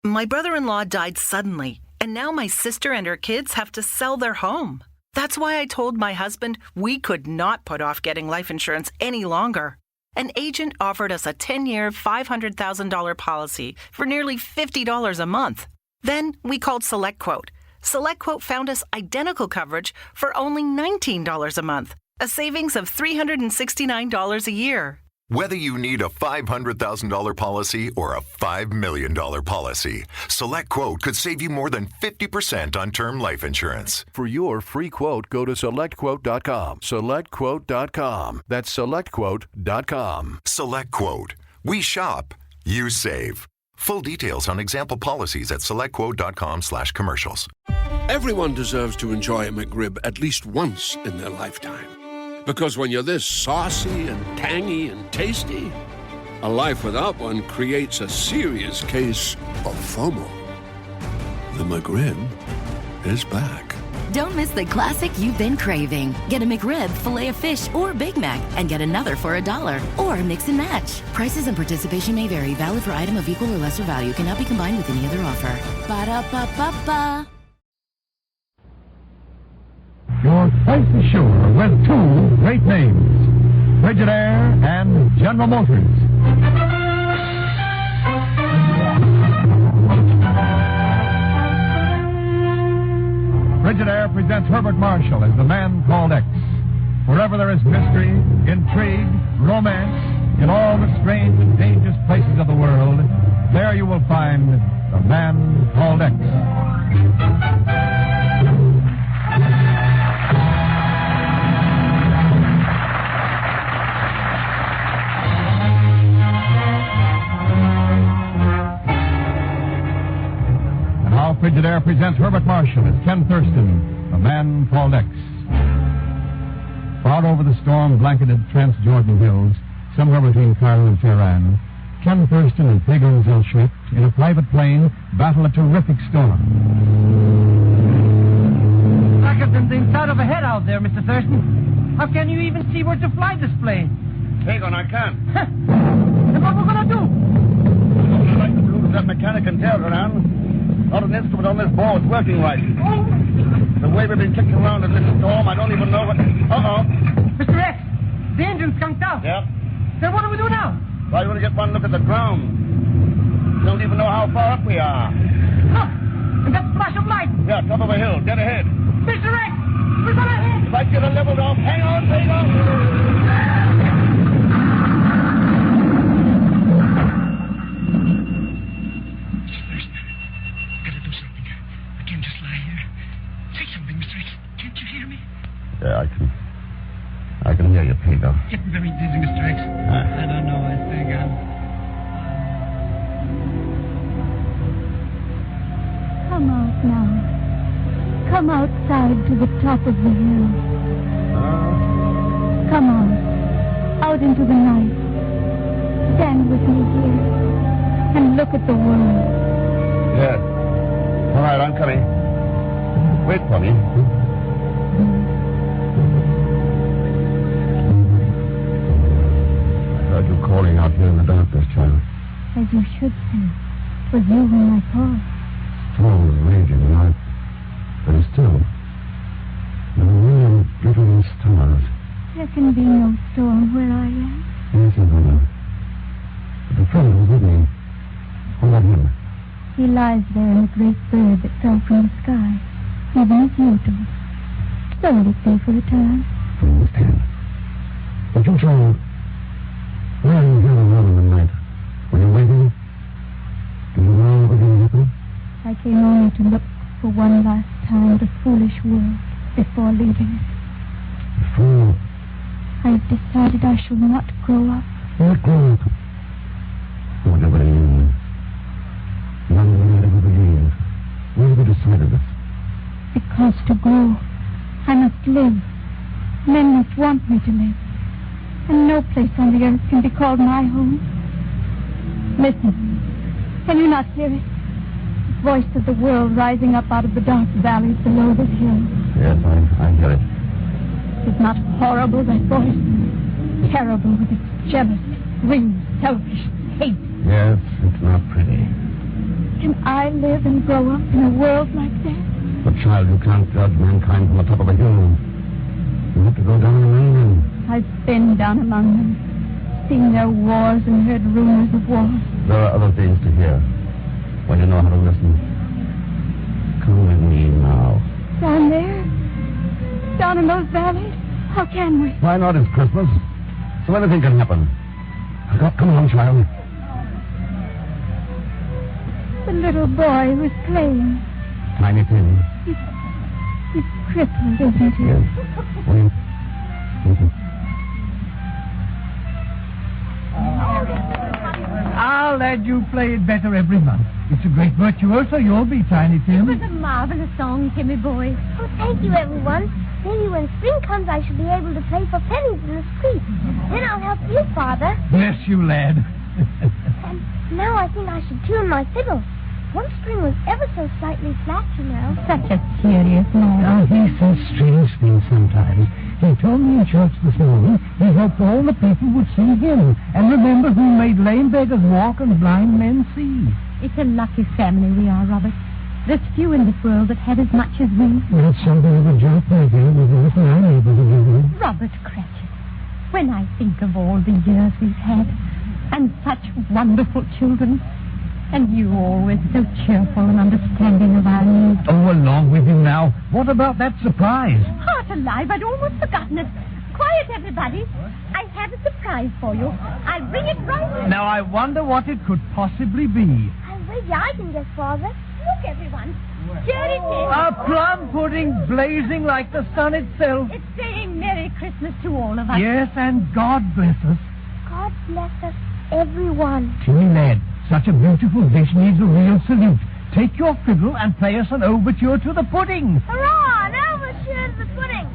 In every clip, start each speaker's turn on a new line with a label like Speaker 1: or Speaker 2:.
Speaker 1: My brother-in-law died suddenly, and now my sister and her kids have to sell their home. That's why I told my husband we could not put off getting life insurance any longer. An agent offered us a 10-year, $500,000 policy for nearly $50 a month. Then we called SelectQuote. SelectQuote found us identical coverage for only $19 a month, a savings of $369 a year.
Speaker 2: Whether you need a $500,000 policy or a $5 million policy, SelectQuote could save you more than 50% on term life insurance.
Speaker 3: For your free quote, go to SelectQuote.com. SelectQuote.com. That's SelectQuote.com.
Speaker 2: SelectQuote. We shop, you save. Full details on example policies at SelectQuote.com/commercials.
Speaker 4: Everyone deserves to enjoy a McRib at least once in their lifetime. Because when you're this saucy and tangy and tasty, a life without one creates a serious case of FOMO. The McRib is back.
Speaker 5: Don't miss the classic you've been craving. Get a McRib, Filet-O-Fish, or Big Mac, and get another for $1. Or mix and match. Prices and participation may vary. Valid for item of equal or lesser value. Cannot be combined with any other offer. Ba-da-ba-ba-ba.
Speaker 6: Your place is sure with two great names, Frigidaire and General Motors. Frigidaire presents Herbert Marshall as the man called X. Wherever there is mystery, intrigue, romance, in all the strange and dangerous places of the world, there you will find the man called X. Frigidaire presents Herbert Marshall as Ken Thurston, the man called X. Far over the storm-blanketed Transjordan Hills, somewhere between Cairo and Tehran, Ken Thurston and Bygone in a private plane battle a terrific storm.
Speaker 7: Like it's in the inside of a head out there, Mr. Thurston. How can you even see where to fly this plane?
Speaker 8: Bygone, I can't.
Speaker 7: Then what we're gonna do?
Speaker 8: I'd like to lose that mechanic and tail around. Not an instrument on this board's working right. The way we've been kicking around in this storm, I don't even know what... Uh-oh.
Speaker 7: Mr. X, the engine's skunked out.
Speaker 8: Yeah?
Speaker 7: Then what do we do now?
Speaker 8: Well, you want to get one look at the ground. You don't even know how far up we are.
Speaker 7: Look, and that flash of light.
Speaker 8: Yeah, top of a hill, dead ahead.
Speaker 7: Mr. X, we're gonna hit.
Speaker 8: If I get a leveled off, hang on, Bygone. Yeah, I can hear you, Pedro.
Speaker 7: Getting very dizzy, Mr. X. I don't know, I think
Speaker 9: Come out now. Come outside to the top of the hill. Come on. Out into the night. Stand with me here. And look at the world.
Speaker 8: Yes. All right, I'm coming. Wait for me. You calling out here in the darkness, child.
Speaker 9: As you should say. It was you whom I called.
Speaker 8: Storm was raging, and but still. The moon and glittering stars.
Speaker 9: There can be no storm where I am.
Speaker 8: Yes, I know. But the friend was with me. How about him?
Speaker 9: He lies there in a great bird that fell from the sky. Even as you do. So will it be for a time.
Speaker 8: I understand. But you, child... Why are you here alone in the night? Were you waiting? Do you know what will happen?
Speaker 9: I came only to look for one last time at a foolish world before leaving it.
Speaker 8: A fool?
Speaker 9: I have decided I shall not grow up.
Speaker 8: Not grow up? Whatever you mean. None of that ever believe. Why have you decided this?
Speaker 9: Because to grow, I must live. Men must want me to live. And no place on the earth can be called my home. Listen. Can you not hear it? The voice of the world rising up out of the dark valleys below this hill.
Speaker 8: Yes, I hear it.
Speaker 9: Is not horrible, that voice? Terrible with its jealousy, greed, selfish hate.
Speaker 8: Yes, it's not pretty.
Speaker 9: Can I live and grow up in a world like that?
Speaker 8: But, child, you can't judge mankind from the top of a hill. You have to go down among them.
Speaker 9: I've been down among them, seen their wars and heard rumors of wars.
Speaker 8: There are other things to hear when you know how to listen. Come with me now.
Speaker 9: Down there? Down in those valleys? How can we?
Speaker 8: Why not? It's Christmas, so anything can happen. Come on, child.
Speaker 9: The little boy was playing.
Speaker 8: Tiny Tim.
Speaker 9: He's crippled, isn't he?
Speaker 8: Yes. Wait.
Speaker 6: I'll let you play it better every month. It's a great virtuoso you'll be, Tiny Tim.
Speaker 10: It was a marvelous song, Timmy boy.
Speaker 11: Oh, thank you, everyone. Maybe when spring comes, I shall be able to play for pennies in the street. Then I'll help you, Father.
Speaker 6: Bless you, lad.
Speaker 11: And now I think I should tune my fiddle. One string was ever so slightly flat, you know.
Speaker 10: Such a serious man.
Speaker 6: Oh, he says strange things sometimes. He told me in church this morning he hoped all the people would see him and remember who made lame beggars walk and blind men see.
Speaker 10: It's a lucky family we are, Robert. There's few in this world that had as much as we.
Speaker 6: Well, it's something of a joke, my dear, with everything I'm able to do.
Speaker 10: Robert Cratchit, when I think of all the years we've had, and such wonderful children, and you always so cheerful and understanding of our needs.
Speaker 6: Oh, along with you now. What about that surprise?
Speaker 10: Heart alive, I'd almost forgotten it. Quiet, everybody. I have a surprise for you. I'll bring it right in.
Speaker 6: Now, I wonder what it could possibly be.
Speaker 11: I'll wager I can guess, Father.
Speaker 10: Look, everyone. Here it is.
Speaker 6: A plum pudding blazing like the sun itself.
Speaker 10: It's saying Merry Christmas to all of us.
Speaker 6: Yes, and God bless us.
Speaker 11: God bless us, everyone.
Speaker 6: Timmy, lad, such a beautiful dish needs a real salute. Take your fiddle and play us an overture to the pudding.
Speaker 11: Hurrah! An overture to the pudding.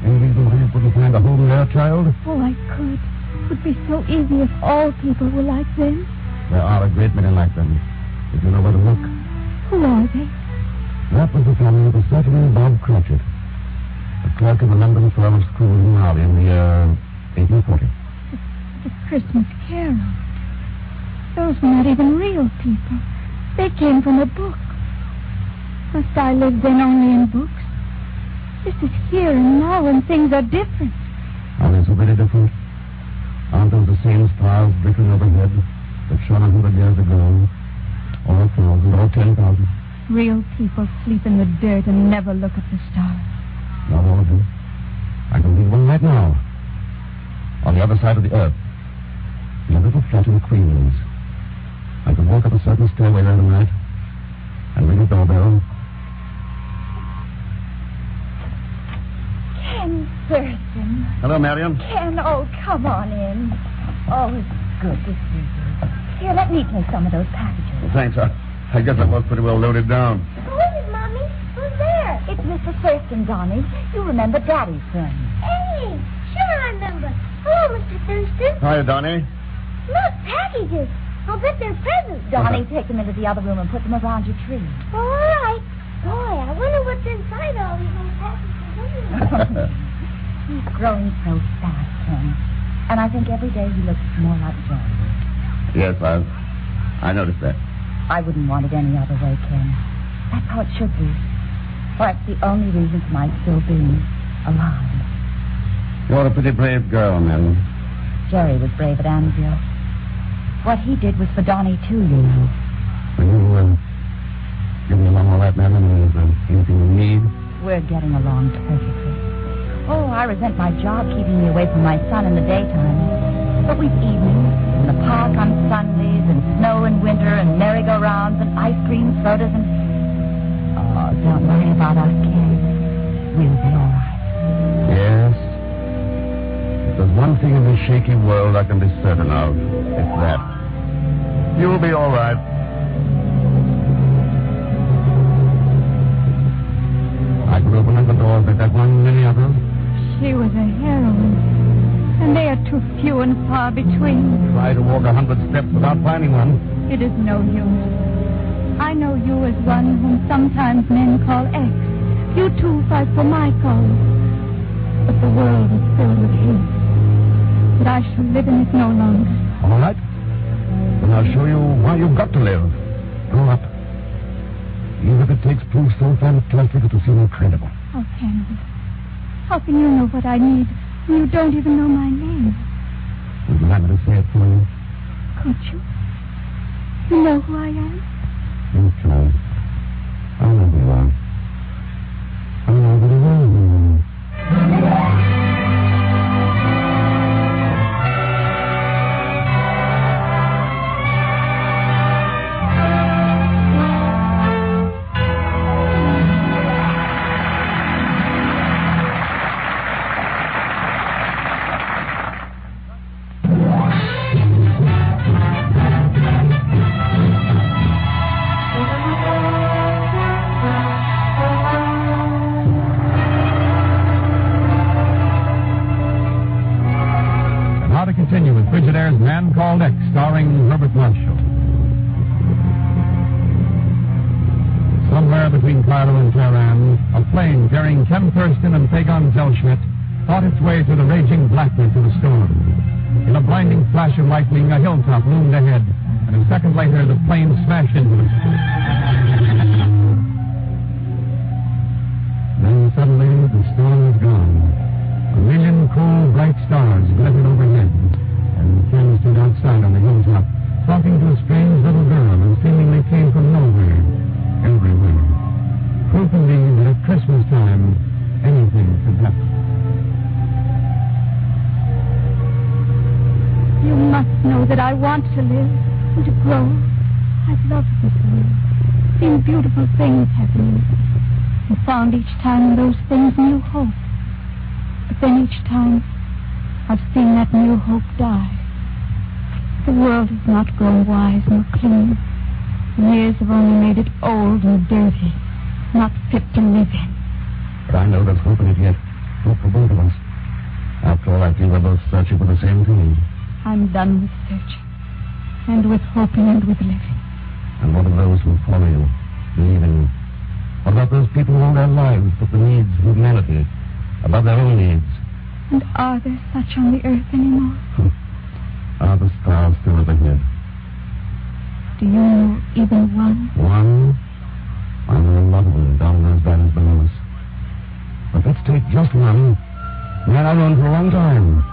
Speaker 8: Any reason why you couldn't find a home there, child?
Speaker 9: Oh, I could. It would be so easy if all people were like them.
Speaker 8: There are a great many like them, if you know where to look.
Speaker 9: Who are they?
Speaker 8: That was the family of a certain Bob Cratchit, a clerk in the London firm of School in Marley in the year 1840.
Speaker 9: The Christmas Carol. Those were not even real people. They came from a book. Must I live then only in books? This is here and now, and things are different.
Speaker 8: Are they so very different? Aren't those the same stars dripping overhead that shone 100 years ago? Or 1,000, or 10,000?
Speaker 9: Real people sleep in the dirt and never look at the stars.
Speaker 8: Not all of them. I can read one right now. On the other side of the earth. In a little flat in Queens. I can walk up a certain stairway there tonight and ring a doorbell.
Speaker 10: Ken Thurston.
Speaker 8: Hello, Marion.
Speaker 10: Ken, oh, come on in. Oh, it's good to see you. Here, let me take some of those packages.
Speaker 8: Well, thanks. I guess I was pretty well loaded down.
Speaker 11: Who is it, Mommy? Who's there?
Speaker 10: It's Mr. Thurston, Donnie. You remember Daddy's friend.
Speaker 11: Hey, sure I remember. Hello, Mr. Thurston.
Speaker 8: Hi, Donnie.
Speaker 11: Look, packages. I'll bet they're presents.
Speaker 10: Donnie, take them into the other room and put them around your tree.
Speaker 11: All right. Boy, I wonder what's inside all these little packages.
Speaker 10: He's growing so fast, Ken. And I think every day he looks more like Jerry.
Speaker 8: Yes, I noticed that.
Speaker 10: I wouldn't want it any other way, Ken. That's how it should be. Why, it's the only reason for my still being alive.
Speaker 8: You're a pretty brave girl, Marion.
Speaker 10: Jerry was brave at Annville. What he did was for Donnie, too, you know.
Speaker 8: Will you give me along all right, Marion? Is there anything you need?
Speaker 10: We're getting along perfectly. Oh, I resent my job keeping me away from my son in the daytime. But we've evenings in the park on Sundays, and snow in winter, and merry-go-rounds, and ice cream sodas, and... Oh, don't worry about us, Ken. We'll be all right.
Speaker 8: Yes. If there's one thing in this shaky world I can be certain of, it's that. You'll be all right. I could open up the doors like that one, many others.
Speaker 9: She was a heroine, and they are too few and far between.
Speaker 8: Try to walk 100 steps without finding one.
Speaker 9: It is no use. I know you as one whom sometimes men call X. You too fight for my cause. But the world is filled with hate. But I shall live in it no longer.
Speaker 8: All right. Then And I'll show you why you've got to live. Grow up. Even if it takes proof so fantastic it will seem incredible.
Speaker 9: Oh, Henry, how can you know what I need when you don't even know my name?
Speaker 8: Would you like me to say it for you?
Speaker 9: Could you? You know who I am?
Speaker 8: You try. I know who you are. I know very well who you are.
Speaker 6: Continue with Frigidaire Man Called X, starring Herbert Marshall. Somewhere between Cairo and Tehran, a plane carrying Ken Thurston and Bygone Zellschmidt fought its way through the raging blackness of the storm. In a blinding flash of lightning, a hilltop loomed ahead, and a second later, the plane smashed into it.
Speaker 8: Then suddenly, the storm was gone. A million cool, bright stars glittered overhead. And Ken stood outside on the hilltop, talking to a strange little girl who seemingly came from nowhere, everywhere. Proof indeed that at Christmas time, anything could happen.
Speaker 9: You must know that I want to live and to grow. I've loved this world, seen beautiful things happening, and found each time in those things new hope. But then each time, I've seen that new hope die. The world has not grown wise nor clean. Years have only made it old and dirty, not fit to live in.
Speaker 8: But I know there's hope in it yet. Hope for both of us. After all, I feel we're both searching for the same thing.
Speaker 9: I'm done with searching, and with hoping and with living.
Speaker 8: And what of those who follow you, believe in you? What about those people who all their lives put the needs of humanity above their own needs?
Speaker 9: And are there such on the earth anymore?
Speaker 8: Are the stars still overhead?
Speaker 9: Do you know even one?
Speaker 8: One? I know a lot of them down those valleys below us. But let's take just one. Man I've known for a long time.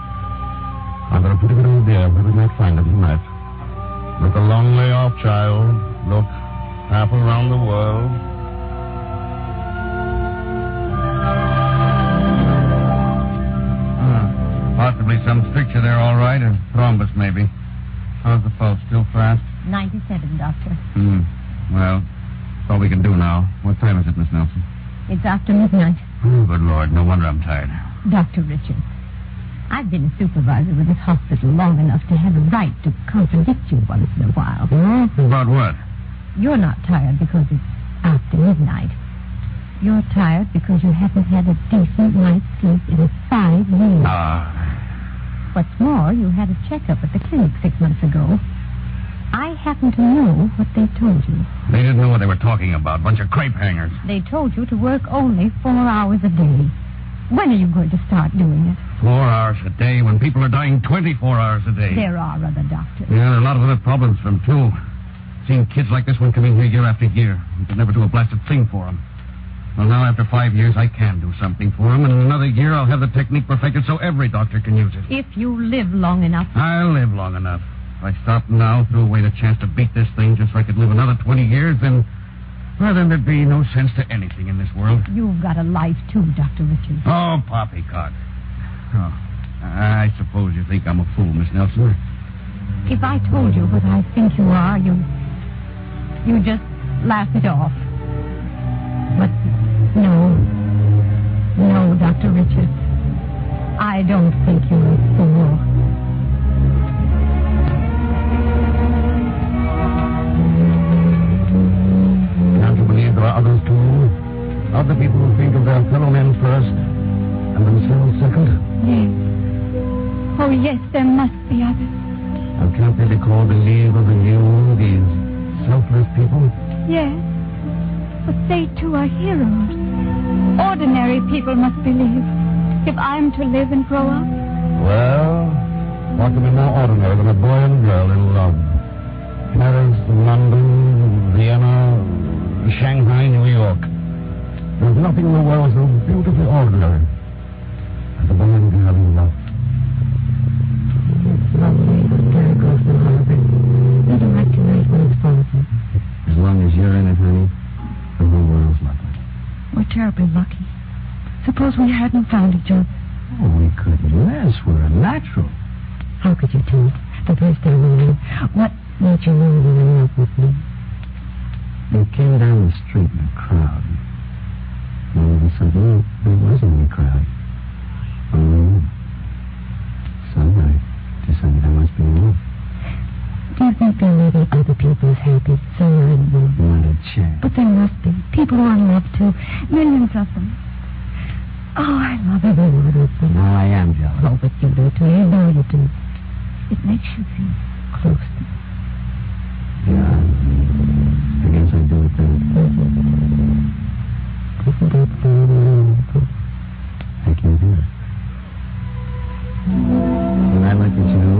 Speaker 8: I've got a pretty good idea where we might find it tonight. Look a long way off, child. Look half around the world.
Speaker 12: Possibly some stricture there, all right, or thrombus, maybe. How's the pulse? Still fast?
Speaker 10: 97, Doctor.
Speaker 12: Well, that's all we can do now. What time is it, Miss Nelson?
Speaker 10: It's after midnight.
Speaker 12: Oh, good Lord. No wonder I'm tired.
Speaker 10: Dr. Richards, I've been a supervisor with this hospital long enough to have a right to contradict you once in a while.
Speaker 12: About what?
Speaker 10: You're not tired because it's after midnight. You're tired because you haven't had a decent night's sleep in 5 years. What's more, you had a checkup at the clinic 6 months ago. I happen to know what they told you.
Speaker 12: They didn't know what they were talking about. Bunch of crepe hangers.
Speaker 10: They told you to work only 4 hours a day. When are you going to start doing it?
Speaker 12: 4 hours a day when people are dying 24 hours a day.
Speaker 10: There are other doctors.
Speaker 12: Yeah, there are a lot of other problems for them, too. Seen kids like this one come in here year after year. We could never do a blasted thing for them. Well, now, after 5 years, I can do something for him, and in another year, I'll have the technique perfected so every doctor can use it.
Speaker 10: If you live long enough.
Speaker 12: I'll live long enough. If I stopped now, threw away the chance to beat this thing just so I could live another 20 years, then there'd be no sense to anything in this world.
Speaker 10: You've got a life, too, Dr. Richards.
Speaker 12: Oh, poppycock. Oh, I suppose you think I'm a fool, Miss Nelson.
Speaker 10: If I told you what I think you are, you just laugh it off. But no, Dr. Richards, I don't think you're a fool.
Speaker 8: Can't you believe there are others, too? Other people who think of their fellow men first and themselves second?
Speaker 9: Yes. Oh, yes, there must be others.
Speaker 8: And can't they be called believers in you, these selfless people?
Speaker 9: Yes. But they, too, are heroes. Ordinary people must believe. If I'm to live and grow up.
Speaker 8: Well, what could be more ordinary than a boy and girl in love?
Speaker 12: Paris, London, Vienna, Shanghai, New York. There's nothing in the world so beautifully ordinary as a boy and girl in love. It's lovely to carry across the harbor. You don't like to night when it's frozen. As long as you're in it, honey, the whole world's lovely.
Speaker 9: We're terribly lucky. Suppose we hadn't found each other.
Speaker 12: Oh, we couldn't less. We're unnatural.
Speaker 9: How could you tell? The first day we knew. What made you know you were in love with me?
Speaker 12: They came down the street in a crowd. All of a sudden, there wasn't any crowd. Oh, so I decided I must be alone.
Speaker 9: Do you think there may be other people as happy somewhere in the world?
Speaker 12: Not a chance.
Speaker 9: But there must be. People who are in love, too. Millions of them. Oh, I love every word of them.
Speaker 12: Now I am jealous.
Speaker 9: Oh, but you do, too. You know you do. It makes you feel close to me.
Speaker 12: Yeah. I guess I do it then. I can do it. When I look at you,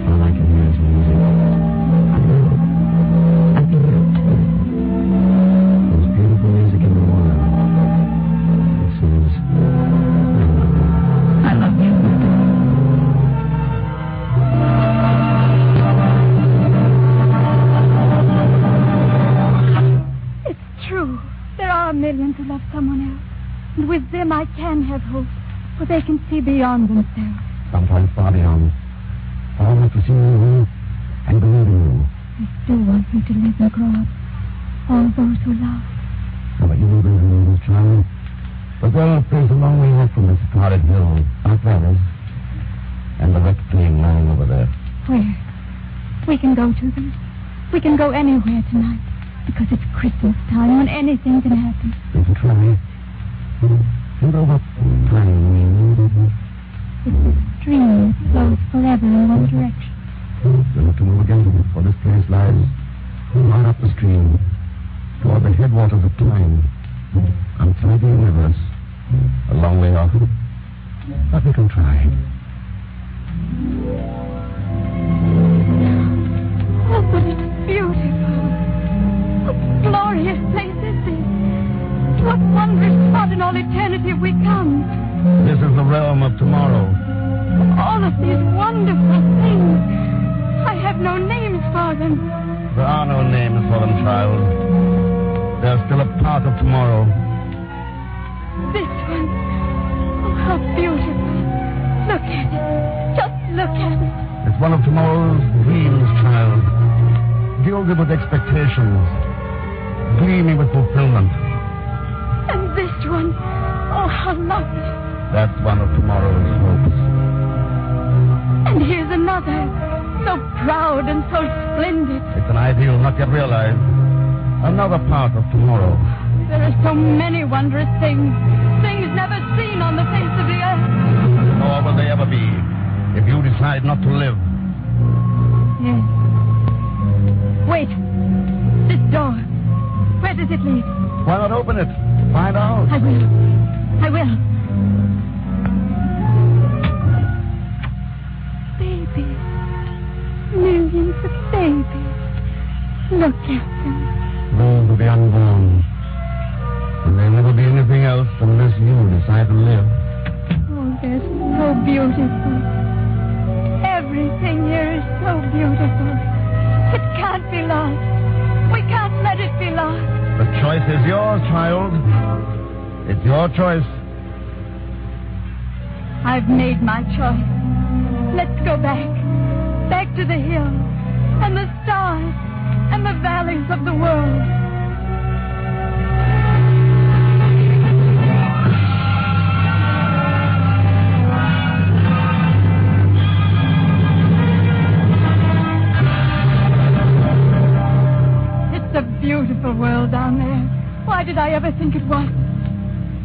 Speaker 12: all I can hear is music.
Speaker 9: I know. I can hear it too.
Speaker 12: There's beautiful music in the world. It says,
Speaker 9: I love you. It's true. There are millions who love someone else. And with them I can have hope. For they can see beyond themselves.
Speaker 12: sometimes far beyond. I want to see you and believe in you.
Speaker 9: They still want me to live and grow up. All those who love.
Speaker 12: Now, but you will believe in this child. The girl plays a long way out from this crowded hill. Not Venice. And the wrecked plane lying over there.
Speaker 9: Where? We can go to them. We can go anywhere tonight. Because it's Christmas time when anything can happen.
Speaker 12: We can try. And over time.
Speaker 9: It's a stream that flows forever in one direction.
Speaker 12: We'll have to move again, for this place lies far up the stream, toward the headwaters of time, outside the universe, a long way off. But we can try.
Speaker 9: Oh, but it's beautiful. What glorious place is this? To what wondrous spot in all eternity have we come?
Speaker 12: This is the realm of tomorrow.
Speaker 9: All of these wonderful things. I have no names for them.
Speaker 12: There are no names for them, child. They're still a part of tomorrow.
Speaker 9: This one. Oh, how beautiful. Look at it. Just look at it.
Speaker 12: It's one of tomorrow's dreams, child. Gilded with expectations. Gleaming with fulfillment.
Speaker 9: And this one. Oh, how lovely.
Speaker 12: That's one of tomorrow's hopes.
Speaker 9: And here's another. So proud and so splendid.
Speaker 12: It's an ideal not yet realized. Another part of tomorrow.
Speaker 9: There are so many wondrous things. Things never seen on the face of the earth.
Speaker 12: Nor will they ever be, if you decide not to live.
Speaker 9: Yes. Wait. This door. Where does it lead?
Speaker 12: Why not open it? Find out.
Speaker 9: I will. I will. Babies. Millions of babies. Look at them.
Speaker 12: Those will be unborn. And there'll never be anything else unless you decide to live.
Speaker 9: Oh, they're so beautiful. Everything here is so beautiful. It can't be lost. We can't let it be lost.
Speaker 12: The choice is yours, child. It's your choice.
Speaker 9: I've made my choice. Let's go back. Back to the hill. And the stars. And the valleys of the world. It's a beautiful world down there. Why did I ever think it was?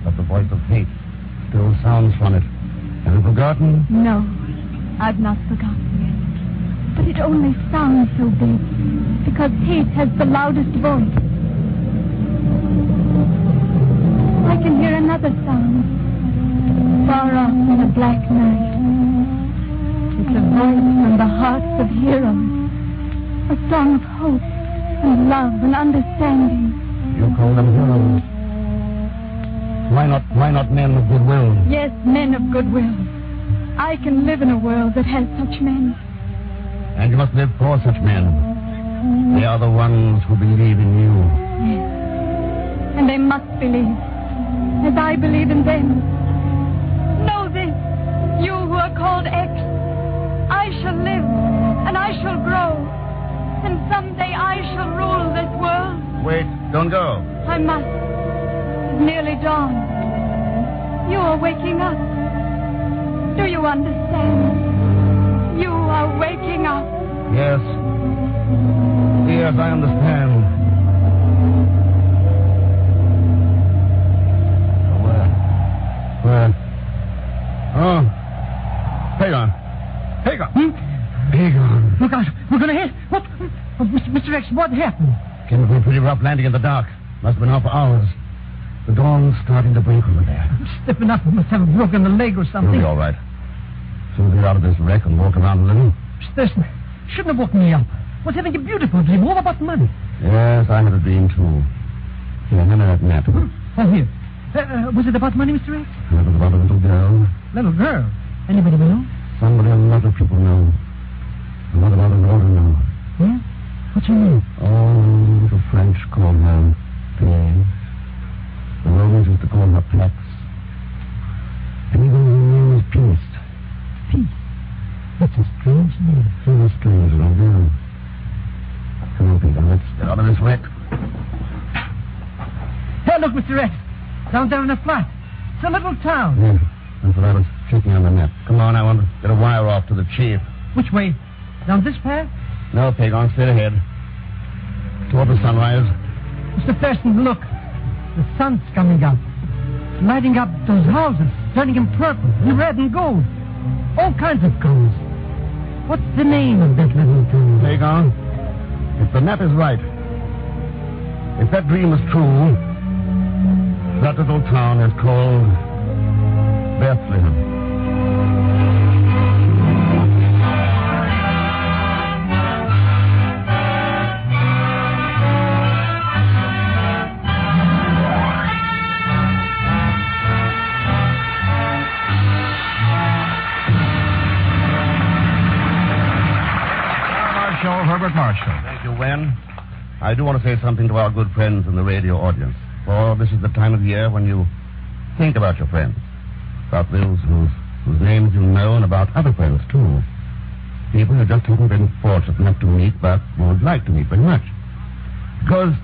Speaker 12: But the voice of hate still sounds from it. Have you forgotten?
Speaker 9: No, I've not forgotten yet. But it only sounds so big because hate has the loudest voice. I can hear another sound far off in the black night. It's a voice from the hearts of heroes, A song of hope and love and understanding.
Speaker 8: You call them heroes. Why not men of goodwill?
Speaker 9: Yes, men of goodwill. I can live in a world that has such men.
Speaker 8: And you must live for such men. They are the ones who believe in you.
Speaker 9: Yes. And they must believe, as I believe in them. Know this, you who are called X. I shall live, and I shall grow, and someday I shall rule this world.
Speaker 8: Wait, don't go.
Speaker 9: I must. It's nearly dawn. You are waking up. Do you understand? You are waking up.
Speaker 8: Yes. Yes, I understand. Where? Oh. Bygone. Bygone.
Speaker 7: Look out. We're going to hit. What? Oh, Mr. X, what happened?
Speaker 8: Came to a pretty rough landing in the dark. Must have been out for hours. The dawn's starting to break over there.
Speaker 7: I'm stiffing up. We must have a broken leg or something.
Speaker 8: You'll be all right. Soon we'll get out of this wreck and walk around a little.
Speaker 7: Mr. Thurston, shouldn't have woken me up. I was having a beautiful dream all about money.
Speaker 8: Yes, I had a dream, too. Here, hand me that map.
Speaker 7: Oh, here. Was it about money, Mr. X?
Speaker 8: It was about a little girl.
Speaker 7: Little girl? Anybody we know?
Speaker 8: Somebody a lot of people know. A lot of other water know.
Speaker 7: Yeah? What's her name?
Speaker 8: Oh, the French call her Paix. The Romans used to call her Pax. And even her name is Peace.
Speaker 7: Peace? That's a strange name.
Speaker 8: So strange, little girl. Come on, Peter, let's get out of this wreck.
Speaker 7: Hey, look, Mr. X. Down there in the flat. It's a little town.
Speaker 8: Yeah, that's what I was checking on the map. Come on, I want to get a wire off to the chief.
Speaker 7: Which way? Down this path?
Speaker 8: No, Bygone, straight ahead. Toward the sunrise.
Speaker 7: Mr. Thurston, look. The sun's coming up. It's lighting up those houses, turning them purple and red and gold. All kinds of colors. What's the name of that little town?
Speaker 8: Bygone, if the map is right, if that dream is true, that little town is called Bethlehem.
Speaker 6: Herbert Marshall.
Speaker 8: Thank you, Wen. I do want to say something to our good friends in the radio audience. For this is the time of year when you think about your friends. About those whose names you know, and about other friends, too. People who just haven't been fortunate enough to meet, but would like to meet very much. Because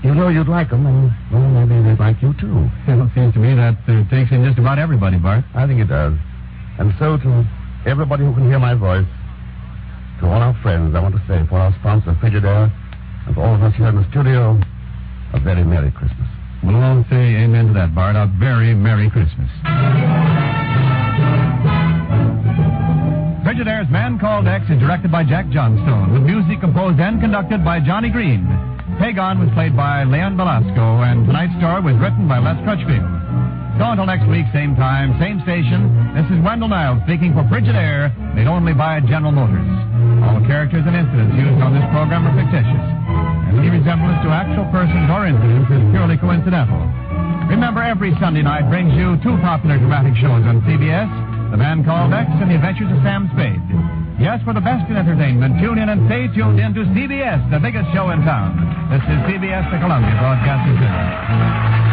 Speaker 8: you know you'd like them, and, well, maybe they'd like you, too.
Speaker 6: Well, it seems to me that takes in just about everybody, Bart.
Speaker 8: I think it does. And so to everybody who can hear my voice, to all our friends, I want to say, for our sponsor, Frigidaire, and for all of us here in the studio, a very Merry Christmas.
Speaker 6: We'll all say amen to that, Bart. A very Merry Christmas. Frigidaire's Man Called X is directed by Jack Johnstone, with music composed and conducted by Johnny Green. Bygone was played by Leon Velasco, and tonight's story was written by Les Crutchfield. So until next week, same time, same station, this is Wendell Niles speaking for Frigidaire, made only by General Motors. All characters and incidents used on this program are fictitious, and any resemblance to actual persons or incidents is purely coincidental. Remember, every Sunday night brings you two popular dramatic shows on CBS, The Man Called X and The Adventures of Sam Spade. Yes, for the best in entertainment, tune in and stay tuned in to CBS, the biggest show in town. This is CBS, the Columbia Broadcasting System.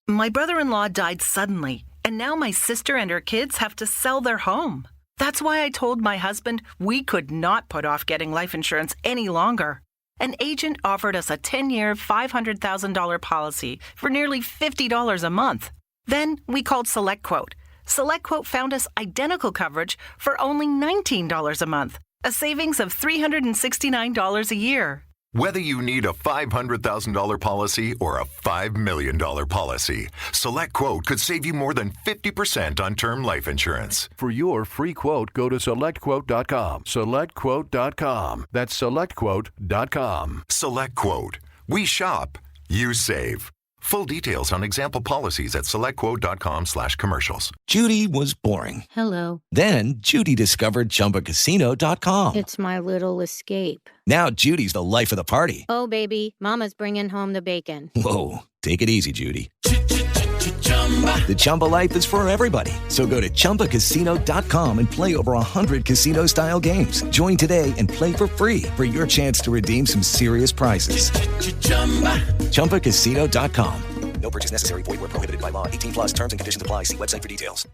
Speaker 1: My brother-in-law died suddenly, and now my sister and her kids have to sell their home. That's why I told my husband we could not put off getting life insurance any longer. An agent offered us a 10-year, $500,000 policy for nearly $50 a month. Then we called SelectQuote. SelectQuote found us identical coverage for only $19 a month, a savings of $369 a year.
Speaker 2: Whether you need a $500,000 policy or a $5 million policy, SelectQuote could save you more than 50% on term life insurance.
Speaker 3: For your free quote, go to SelectQuote.com. SelectQuote.com. That's SelectQuote.com.
Speaker 2: SelectQuote. We shop, you save. Full details on example policies at selectquote.com/commercials.
Speaker 13: Judy was boring.
Speaker 14: Hello.
Speaker 13: Then Judy discovered ChumbaCasino.com.
Speaker 14: It's my little escape.
Speaker 13: Now Judy's the life of the party.
Speaker 14: Oh, baby, mama's bringing home the bacon.
Speaker 13: Whoa, take it easy, Judy. The Chumba life is for everybody. So go to ChumbaCasino.com and play over 100 casino-style games. Join today and play for free for your chance to redeem some serious prizes. ChumbaCasino.com.
Speaker 15: No purchase necessary. Void where prohibited by law. 18+ terms and conditions apply. See website for details.